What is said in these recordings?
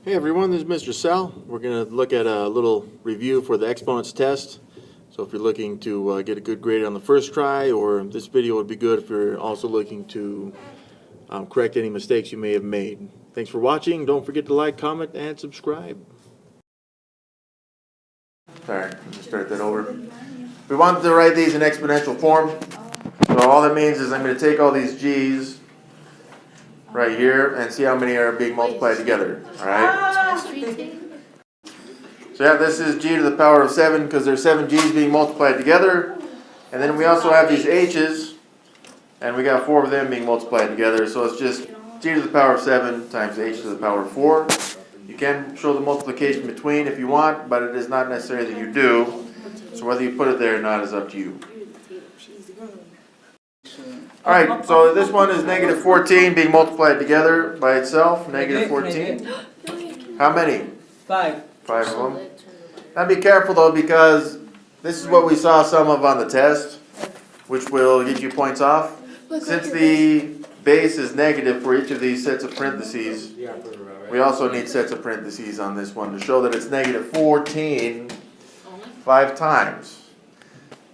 Hey everyone, this is Mr. Sal. We're going to look at a little review for the Exponents test. So if you're looking to get a good grade on the first try, or this video would be good if you're also looking to correct any mistakes you may have made. Thanks for watching. Don't forget to like, comment, and subscribe. Sorry, let me start that over. We wanted to write these in exponential form. So all that means is I'm going to take all these g's right here and see how many are being multiplied together. Alright? So yeah, this is g to the power of 7 because there's 7 g's being multiplied together. And then we also have these h's, and we got 4 of them being multiplied together. So it's just g to the power of 7 times h to the power of 4. You can show the multiplication between if you want, but it is not necessary that you do. So whether you put it there or not is up to you. Alright, so this one is negative 14 being multiplied together by itself. Negative 14. How many? 5. 5 of them. Now be careful though, because this is what we saw some of on the test, which will get you points off. Since the base is negative for each of these sets of parentheses, we also need sets of parentheses on this one to show that it's negative 14 5 times.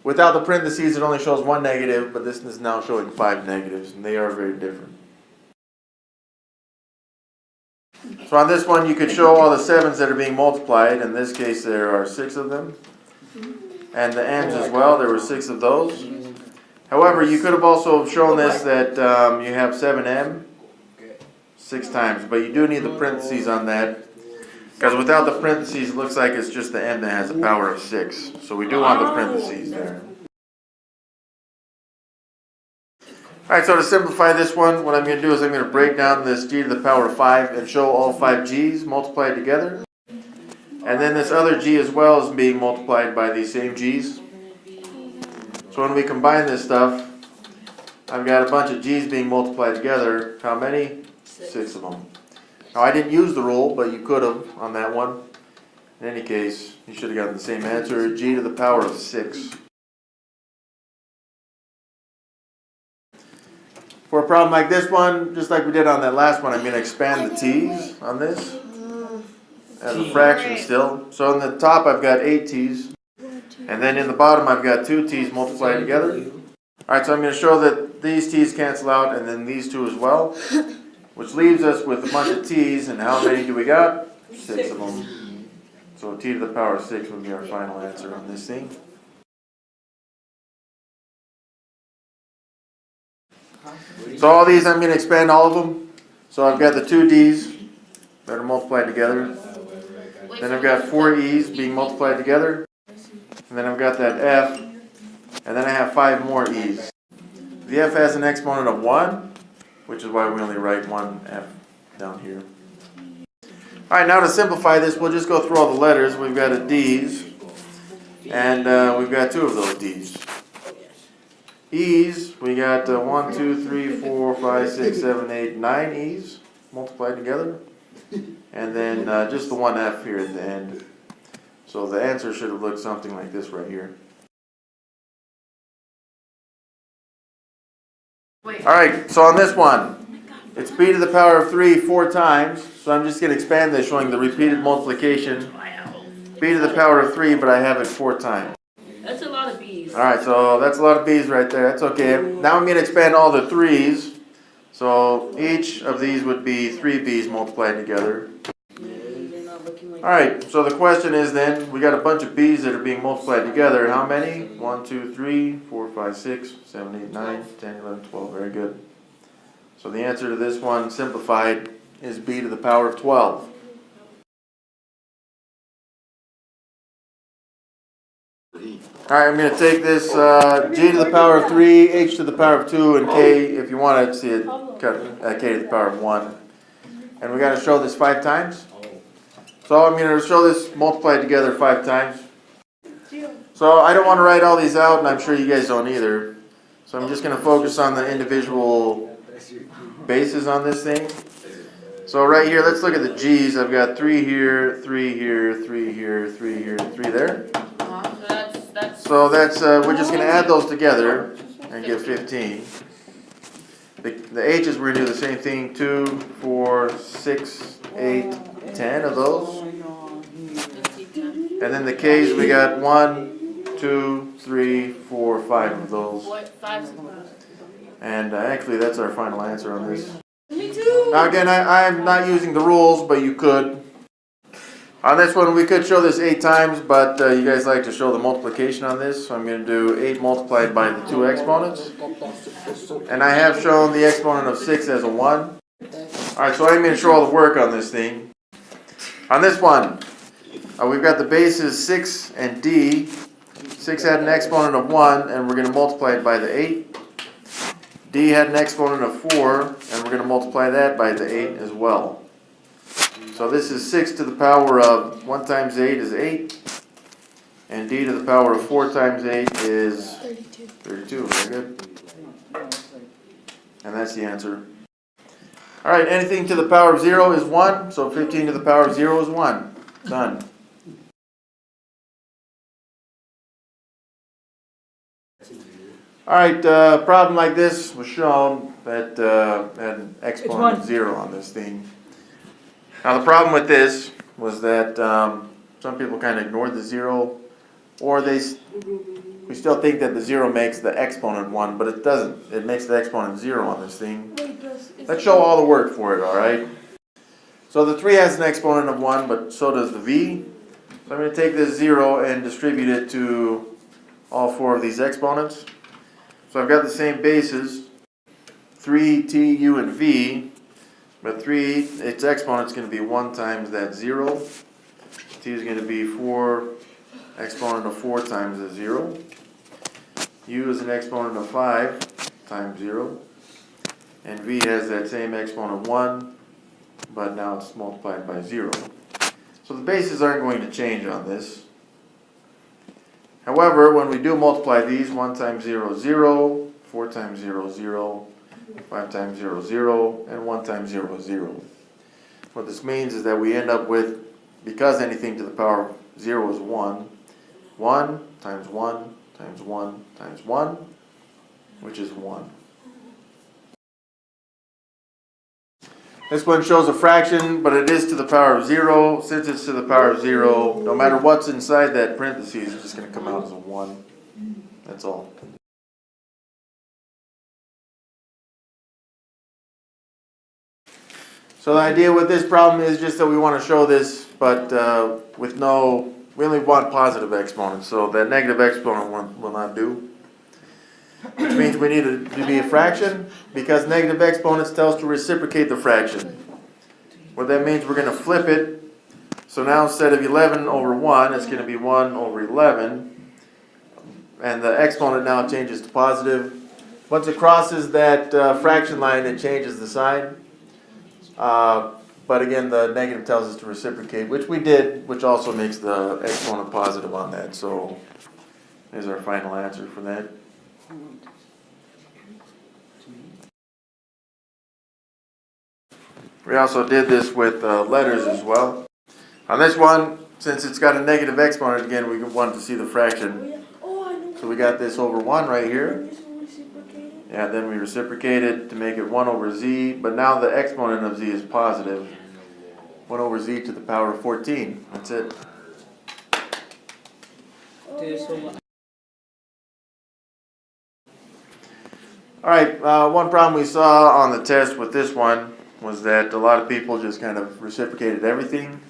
Without the parentheses, it only shows 1 negative, but this is now showing 5 negatives, and they are very different. So on this one, you could show all the 7s that are being multiplied. In this case, there are 6 of them. And the m's as well, there were 6 of those. However, you could have also shown this that you have 7m 6 times, but you do need the parentheses on that. Because without the parentheses, it looks like it's just the m that has a power of 6. So we do want the parentheses there. Alright, so to simplify this one, what I'm going to do is I'm going to break down this g to the power of 5 and show all 5 g's multiplied together. And then this other g as well is being multiplied by these same g's. So when we combine this stuff, I've got a bunch of g's being multiplied together. How many? 6 of them. Now I didn't use the rule, but you could have on that one. In any case, you should have gotten the same answer, g to the power of 6. For a problem like this one, just like we did on that last one, I'm going to expand the t's on this as a fraction still. So on the top I've got 8 t's, and then in the bottom I've got 2 t's multiplied together. Alright, so I'm going to show that these t's cancel out and then these 2 as well. Which leaves us with a bunch of t's, and how many do we got? 6 of them. So t to the power of 6 would be our final answer on this thing. So all these, I'm going to expand all of them. So I've got the 2 d's that are multiplied together. Then I've got 4 e's being multiplied together. And then I've got that f. And then I have 5 more e's. The f has an exponent of 1. Which is why we only write 1f down here. Alright, now to simplify this, we'll just go through all the letters. We've got a d's, and we've got 2 of those d's. E's, we got 1, 2, 3, 4, 5, 6, 7, 8, 9 e's multiplied together. And then just the 1f here at the end. So the answer should have looked something like this right here. Alright, so on this one, it's b to the power of 3 4 times. So I'm just going to expand this, showing the repeated multiplication. B to the power of 3, but I have it 4 times. That's a lot of b's. Alright, so that's a lot of b's right there. That's okay. Now I'm going to expand all the 3's. So each of these would be 3 b's multiplied together. Alright, so the question is then, we got a bunch of b's that are being multiplied together. How many? 1, 2, 3, 4, 5, 6, 7, 8, 9, 10, 11, 12. Very good. So the answer to this one, simplified, is b to the power of 12. Alright, I'm going to take this g to the power of 3, h to the power of 2, and k, if you want to see it, cut k to the power of 1. And we got to show this 5 times. So I'm going to show this multiplied together 5 times. So I don't want to write all these out, and I'm sure you guys don't either. So I'm just going to focus on the individual bases on this thing. So right here, let's look at the g's. I've got 3 here, 3 here, 3 here, 3 here, 3 there. So that's we're just going to add those together and get 15. The h's, we're going to do the same thing. 2, 4, 6, 8, 10 of those. And then the k's, we got 1, 2, 3, 4, 5 of those. And actually, that's our final answer on this. Me too. Now again, I'm not using the rules, but you could. On this one, we could show this 8 times, but you guys like to show the multiplication on this, so I'm going to do 8 multiplied by the 2 exponents. And I have shown the exponent of 6 as a 1. Alright, so I'm going to show all the work on this thing. On this one, we've got the bases 6 and d. 6 had an exponent of 1, and we're going to multiply it by the 8. D had an exponent of 4, and we're going to multiply that by the 8 as well. So this is 6 to the power of 1 times 8 is 8. And d to the power of 4 times 8 is 32. Very good. And that's the answer. Alright, anything to the power of 0 is 1. So 15 to the power of 0 is 1. Done. Alright, problem like this was shown that had an exponent of 0 on this thing. Now the problem with this was that some people kind of ignored the 0, or we still think that the 0 makes the exponent 1, but it doesn't. It makes the exponent 0 on this thing. Let's show all the work for it, alright? So the 3 has an exponent of 1, but so does the v. So I'm going to take this 0 and distribute it to all 4 of these exponents. So I've got the same bases, 3, t, u, and v. But 3, its exponent is going to be 1 times that 0. T is going to be 4, exponent of 4 times the 0. U is an exponent of 5 times 0. And v has that same exponent of 1, but now it's multiplied by 0. So the bases aren't going to change on this. However, when we do multiply these, 1 times 0 is 0, 4 times 0 is 0, 5 times 0 is 0, and 1 times 0 is 0. What this means is that we end up with, because anything to the power of 0 is 1, 1 times 1 times 1 times 1, which is 1. This one shows a fraction, but it is to the power of 0. Since it's to the power of 0, no matter what's inside that parentheses, it's just going to come out as a 1. That's all. So the idea with this problem is just that we want to show this, but we only want positive exponents, so that negative exponent will not do. Which means we need it to be a fraction, because negative exponents tell us to reciprocate the fraction. What that means, we're going to flip it. So now instead of 11 over 1, it's going to be 1 over 11. And the exponent now changes to positive. Once it crosses that fraction line, it changes the sign. But again, the negative tells us to reciprocate, which we did, which also makes the exponent positive on that. So there's our final answer for that. We also did this with letters as well. On this one, since it's got a negative exponent, again, we wanted to see the fraction. So we got this over 1 right here. Yeah, then we reciprocate it to make it 1 over z, but now the exponent of z is positive. 1 over z to the power of 14. That's it. Alright, one problem we saw on the test with this one was that a lot of people just kind of reciprocated everything.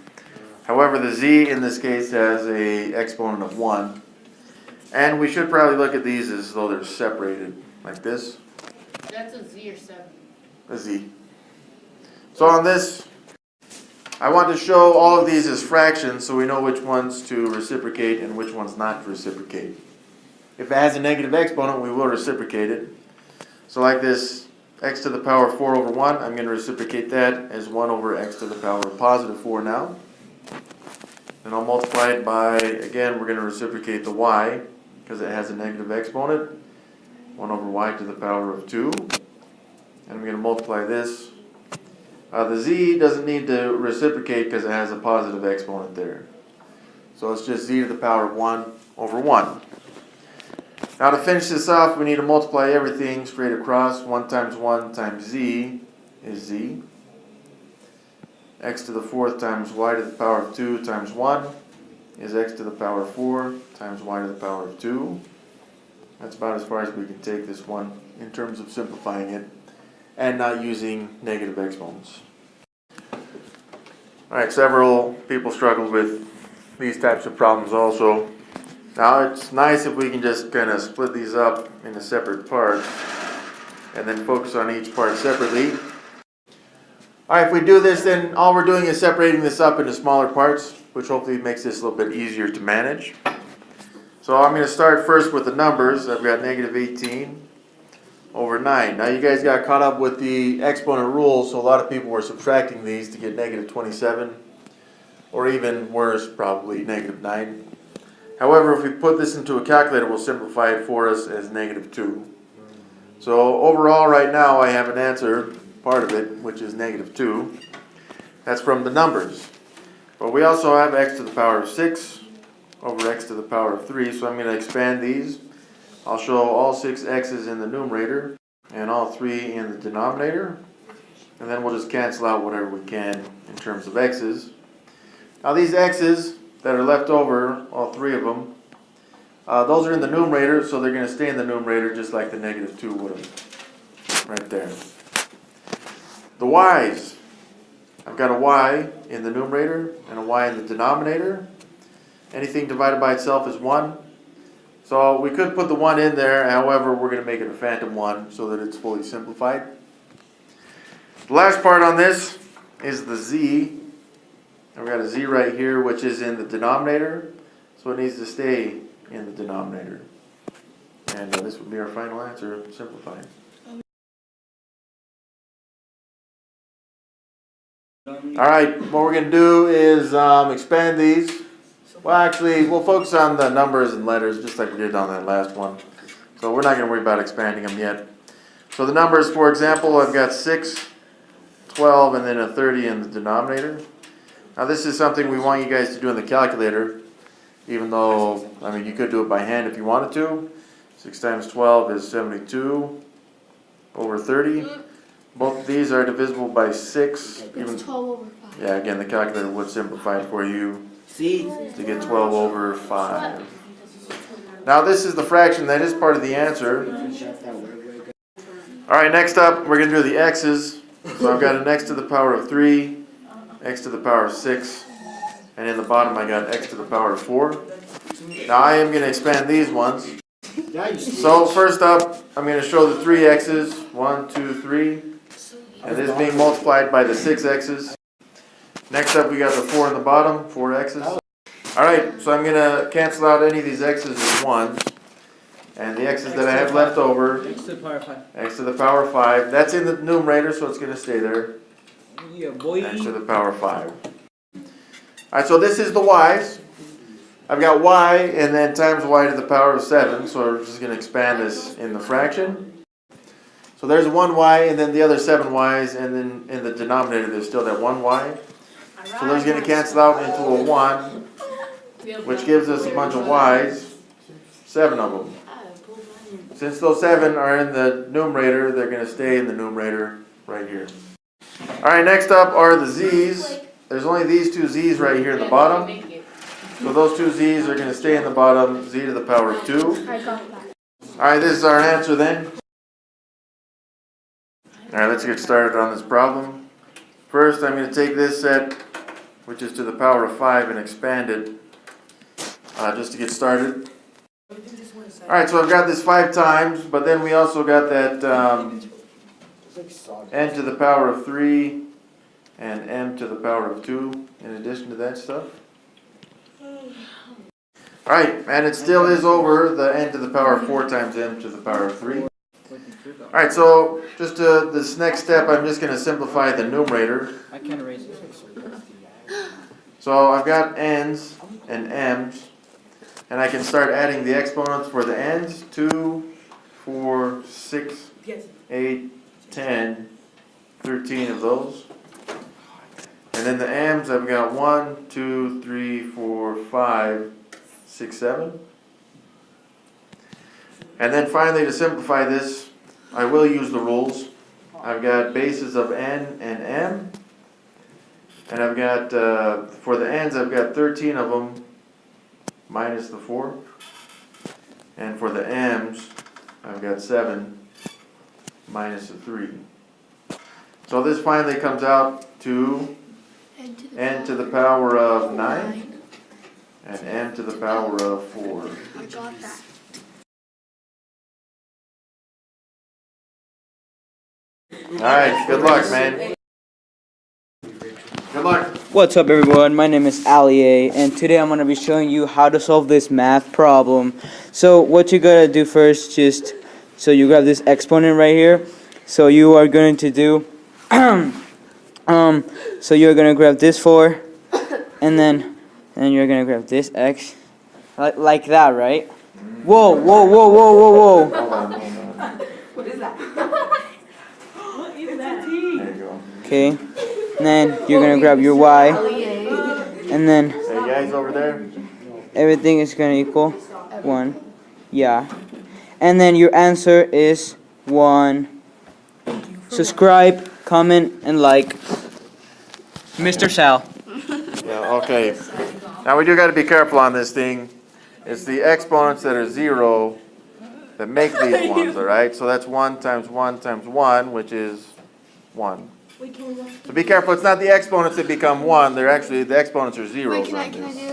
However, the z in this case has a exponent of 1. And we should probably look at these as though they're separated, like this. That's a z or 7. A z. So on this, I want to show all of these as fractions so we know which ones to reciprocate and which ones not to reciprocate. If it has a negative exponent, we will reciprocate it. So like this, x to the power of 4 over 1, I'm going to reciprocate that as 1 over x to the power of positive 4 now. And I'll multiply it by, again, we're going to reciprocate the y, because it has a negative exponent. 1 over y to the power of 2. And I'm going to multiply this. The z doesn't need to reciprocate because it has a positive exponent there. So it's just z to the power of 1 over 1. Now to finish this off, we need to multiply everything straight across. 1 times 1 times z is z. X to the 4th times y to the power of 2 times 1 is x to the power of 4 times y to the power of 2. That's about as far as we can take this one in terms of simplifying it and not using negative exponents. Alright, several people struggled with these types of problems also. Now it's nice if we can just kind of split these up into separate parts and then focus on each part separately. Alright, if we do this, then all we're doing is separating this up into smaller parts, which hopefully makes this a little bit easier to manage. So I'm going to start first with the numbers. I've got negative 18 over 9. Now you guys got caught up with the exponent rule, so a lot of people were subtracting these to get negative 27, or even worse, probably negative 9. However, if we put this into a calculator, we'll simplify it for us as negative 2. So overall right now I have an answer, part of it, which is negative 2. That's from the numbers. But we also have x to the power of 6 over x to the power of 3, so I'm going to expand these. I'll show all 6 x's in the numerator and all 3 in the denominator, and then we'll just cancel out whatever we can in terms of x's. Now these x's that are left over, all 3 of them, those are in the numerator, so they're going to stay in the numerator just like the negative 2 would have, right there. The y's, I've got a y in the numerator and a y in the denominator. Anything divided by itself is 1. So we could put the 1 in there, however we're going to make it a phantom 1 so that it's fully simplified. The last part on this is the z. I've got a z right here which is in the denominator, so it needs to stay in the denominator. And this would be our final answer, simplified. Alright, what we're going to do is expand these. Well, actually, we'll focus on the numbers and letters just like we did on that last one. So we're not going to worry about expanding them yet. So the numbers, for example, I've got 6, 12, and then a 30 in the denominator. Now this is something we want you guys to do in the calculator, even though, I mean, you could do it by hand if you wanted to. 6 times 12 is 72 over 30. Both of these are divisible by 6. It's 12 over 5. Yeah, again, the calculator would simplify it for you to get 12 over 5. Now this is the fraction that is part of the answer. Alright, next up we're going to do the x's. So I've got an x to the power of 3, x to the power of 6, and in the bottom I got x to the power of 4. Now I am going to expand these ones. So first up, I'm going to show the 3 x's, 1, 2, 3, and this being multiplied by the 6 x's. Next up we got the 4 in the bottom, 4 x's. Alright, so I'm going to cancel out any of these x's as 1s. And the x's that I have left over, X to the power of 5. x to the power of 5, that's in the numerator, so it's going to stay there. Yeah, boy. X to the power of 5. Alright, so this is the y's. I've got y and then times y to the power of 7, so we're just going to expand this in the fraction. So there's 1y and then the other 7 y's, and then in the denominator there's still that 1y. So there's going to cancel out into a 1, which gives us a bunch of y's, 7 of them. Since those 7 are in the numerator, they're going to stay in the numerator right here. Alright, next up are the z's. There's only these 2 z's right here in the bottom. So those 2 z's are going to stay in the bottom, z to the power of 2. Alright, this is our answer then. Alright, let's get started on this problem. First, I'm going to take this set, which is to the power of 5, and expand it just to get started. Alright, so I've got this 5 times, but then we also got that n to the power of 3 and m to the power of 2 in addition to that stuff. Alright, and it still is over the n to the power of 4 times m to the power of 3. Alright, so just this next step, I'm just going to simplify the numerator. I can't erase it. So I've got n's and m's, and I can start adding the exponents for the n's. 2, 4, 6, 8, 10, 13 of those. And then the m's, I've got 1, 2, 3, 4, 5, 6, 7. And then finally, to simplify this, I will use the rules. I've got bases of n and m. And I've got, for the n's, I've got 13 of them minus the 4. And for the m's, I've got 7 minus the 3. So this finally comes out to n to the power of 9 and m to the power of 4. I got that. Alright, good luck, man. Good luck. What's up, everyone? My name is Ali A, and today I'm gonna be showing you how to solve this math problem. So what you gotta do first, so you grab this exponent right here. So you are going to do, so you're gonna grab this 4, and then you're gonna grab this x, like that, right? Whoa, whoa, whoa, whoa, whoa, whoa. Hold on. What is that? What is that? There you go. Okay, and then you're gonna grab your y, and then Hey guys over there. everything is gonna equal 1. Yeah. And then your answer is 1. Subscribe, comment, and like. Mr. Sal. Yeah, okay. Now we do got to be careful on this thing. It's the exponents that are 0 that make these ones, alright? So that's 1 times 1 times 1, which is 1. So be careful, it's not the exponents that become 1, they're actually, the exponents are zeros Wait, on can I this. do